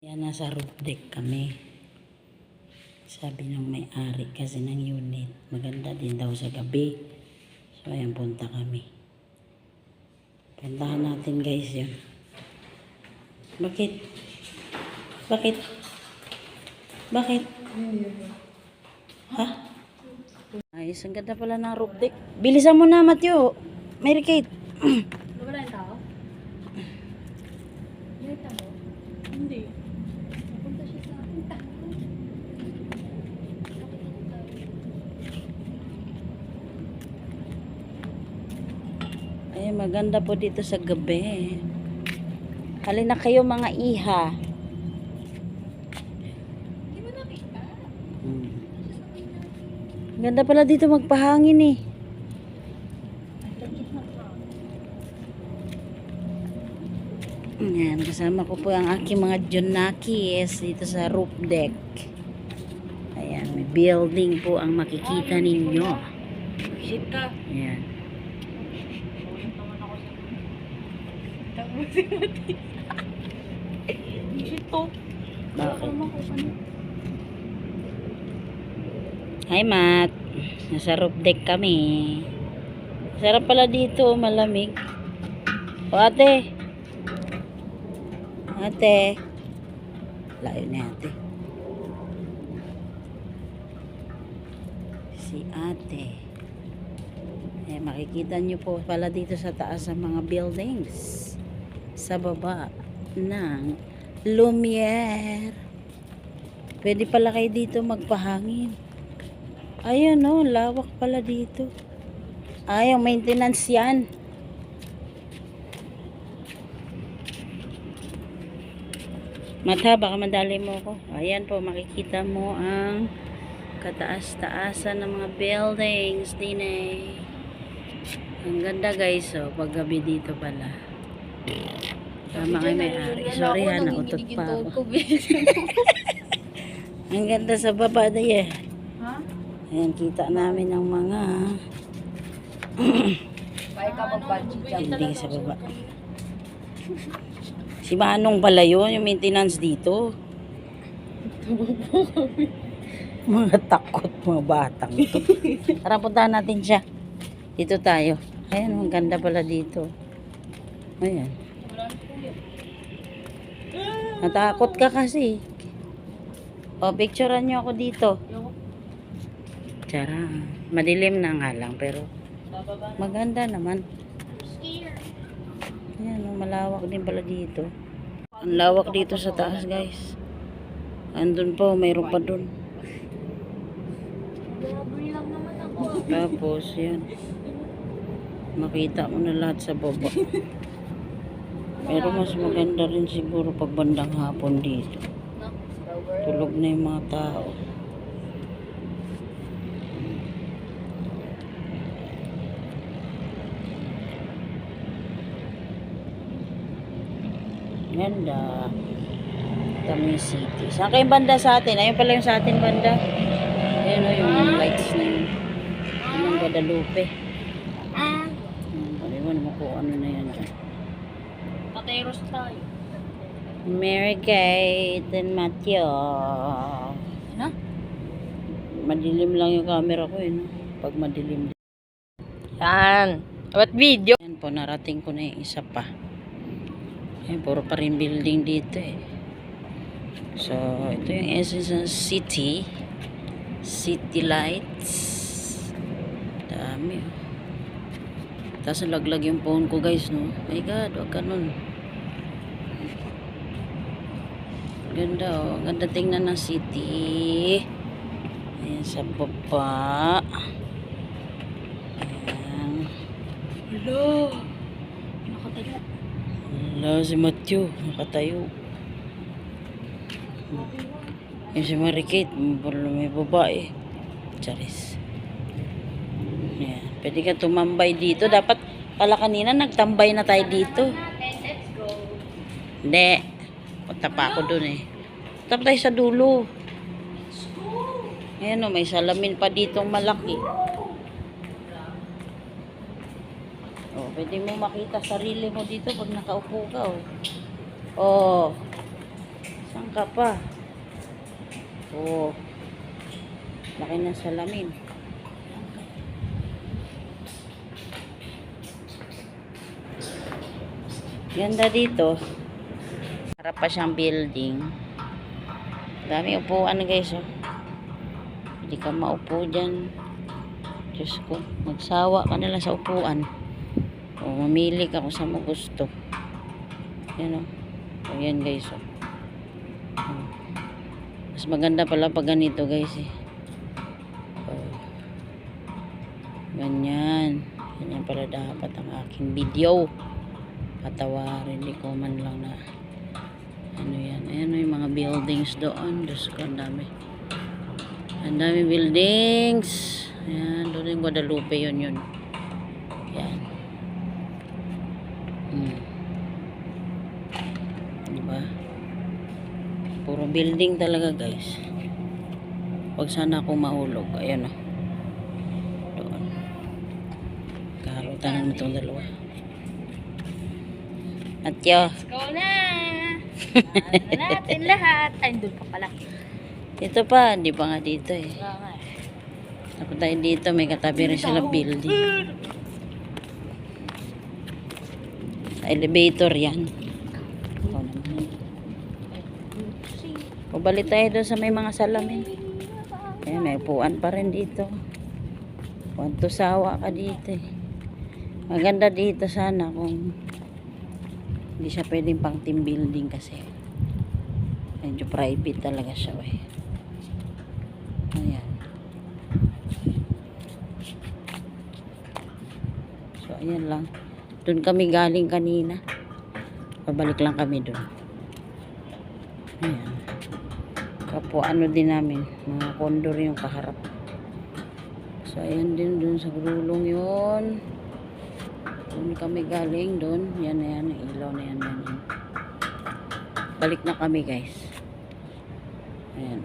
Yan, nasa roof deck kami. Sabi ng may-ari kasi ng unit, maganda din daw sa gabi. So, ayan, punta kami. Puntahan natin, guys, yun. Bakit? Bakit? Bakit? Ha? Ayos, ang ganda pala ng roof deck. Bilisan mo na, Matthew. Mary Kate. Wala yung tao? May tao? Hindi. Napunta siya sa akin. Ay, maganda po dito sa gabi. Halina kayo mga iha. Hindi mo nakita? Ganda pala dito magpahangin eh. Yan, kasama ko po ang aking mga Junakis dito sa roof deck. Ayan, may building po ang makikita ninyo. Shit ka. Ayan. Shit to. Bakit? Hi, Matt. Nasa roof deck kami. Sarap pala dito, malamig. O, ate. Ate. Layo ni ate. Si ate. Eh, makikita nyo po pala dito sa taas ng mga buildings. Sa baba ng Lumiere. Pwede pala kayo dito magpahangin. Ayun o, lawak pala dito. Ay, yung maintenance yan. Mata, baka madali mo ko. Ayan po, makikita mo ang kataas-taasan ng mga buildings din eh. Ang ganda guys, oh, paggabi dito pala. Tama kayo may-ari. Sorry ha, nakutot pa ako. Ang ganda sa baba na eh. Ha? Ayan, kita namin ang mga Kaya ka mag-bungee jump. building sa baba. Si Manong pala yun, yung maintenance dito. Mga takot, mga batang to. Tara, puntahan natin siya. Dito tayo. Ayan, ang ganda pala dito. Ayan. Natakot ka kasi. O, picturean nyo ako dito. Tara. Madilim na nga lang, pero maganda naman. Ayan, malawak din pala dito. Ang lawak dito sa taas, guys. Andun po, mayroon pa dun. Tapos, yan. Makita mo na lahat sa baba. Pero mas maganda rin siguro pag bandang hapon dito. Tulog na yung mga tao. Ganda. Tamoy City. Saan kayong banda sa atin? Ayun pala yung sa atin banda. Ayun o, yung lights na yun. Yun ang Guadalupe. Paliwan mo kung ano na yan dyan. Pateros tayo. Mary Kate and Matthew. Ha? Madilim lang yung camera ko eh. No? Pag madilim. Yan. What video? Yan po, narating ko na yung isa pa. Ayan, puro pa rin building dito eh. So, ito yung essence ng city. City lights. Dami oh. Tapos laglag yung phone ko guys, no? My God, wag ka nun. Ganda oh. Ganda tingnan ng city. Ayan sa baba. Ayan. Hello. Nakatayo. Wala si Matthew, nakatayo. Yung si Mary Kate, may babae. Charis. Yan. Pwede ka tumambay dito. Dapat pala kanina nagtambay na tayo dito. Let's go. Hindi. Punta pa ako dun eh. Punta tayo sa dulo. Ayan o, may salamin pa ditong malaki. Oh, pwede mo makita sarili mo dito pag nakaupo ka oh. Oh. Saan ka pa? Oh. Laki ng salamin. Ganda dito. Harap pa siyang building. Dami upuan guys. Oh. Hindi ka maupo dyan. Diyos ko. Magsawa ka nila sa upuan. O mamili ka kung saan mo gusto. Yan o. O yan guys. O. Mas maganda pala pag ganito guys eh. O. Ganyan. Ganyan pala dapat ang aking video. Patawarin. Hindi ko man lang na ano yan. Ayan o yung mga buildings doon. Diyos ko ang dami. Ang dami buildings. Ayan. Doon yung Guadalupe yun. Yan. Diba? Puro building talaga guys. Huwag sana akong mahulog. Ayan o. Doon. Kaharutan naman itong dalawa. At yo. Let's go na! Ano natin lahat? Ay, doon pa pala. Dito pa. Hindi pa nga dito eh. Wala nga eh. Tapos tayo dito. May katabi rin sila building. Elevator yan. Ikaw naman. Pabalik tayo doon sa may mga salamin. Ayan, may upuan pa rin dito. Upuan to sawa ka dito eh. Maganda dito sana kung hindi siya pwedeng pang team building kasi medyo private talaga siya eh. Ayan. So ayan lang. Doon kami galing kanina. Pabalik lang kami doon. Ayan. Kapwa ano din namin. Mga kondor yung kaharap. So ayan din doon sa gulong yun. Doon kami galing doon. Yan na yan. Ang ilaw na yan. Balik na kami guys. Ayan.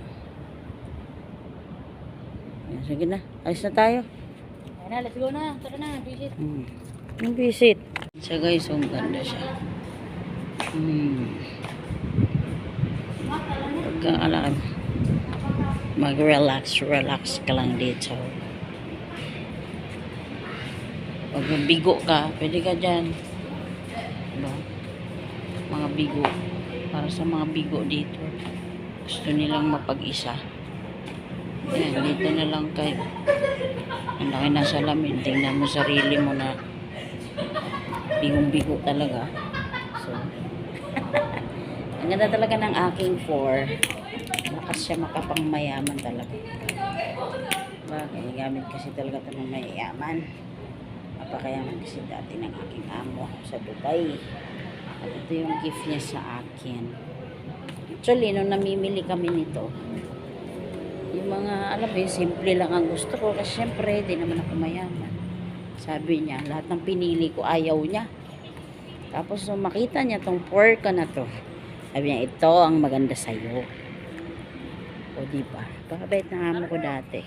Ayan. Sige na. Alis na tayo. Ayan na, let's go na. Tara na, visit. Yung visit. Siya guys, ang ganda siya. Pagkaalam, mag-relax ka lang dito. Pag bigo ka, pwede ka dyan. Diba? Mga bigo. Para sa mga bigo dito. Gusto nilang mapag-isa. Ayan, dito na lang kayo. Ang laki na salamin. Tingnan mo sarili mo na bigong-bigo talaga. So, ang ganda talaga ng aking 4. Lakas siya makapangmayaman talaga. Bakit? Gamit kasi talaga ito ng mayayaman. Napakayaman kasi dati ng aking amo sa Dubai. At ito yung gift niya sa akin. Actually, nung namimili kami nito, yung mga, alam mo, simple lang ang gusto ko. Kasi syempre, di naman ako mayaman. Sabi niya, lahat ng pinili ko, ayaw niya. Tapos, nung makita niya tong pork na to, sabi niya, ito ang maganda sa'yo. O, diba? Pakabait na amo ko dati.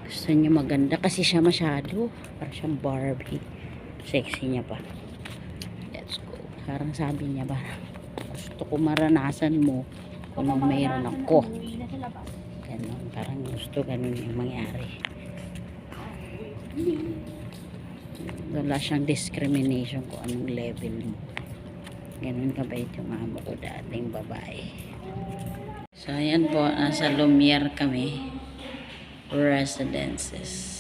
Gusto niya maganda kasi siya masyado. Parang siyang Barbie. Sexy niya pa. Let's go. Parang sabi niya ba, gusto ko maranasan mo kung anong mayroon ako. Ganun. Parang gusto ganun yung mangyari. Wala siyang discrimination kung anong level mo. Ganun kabait yung amo ko dating babae. So ayan po, nasa Lumiere kami. Residences.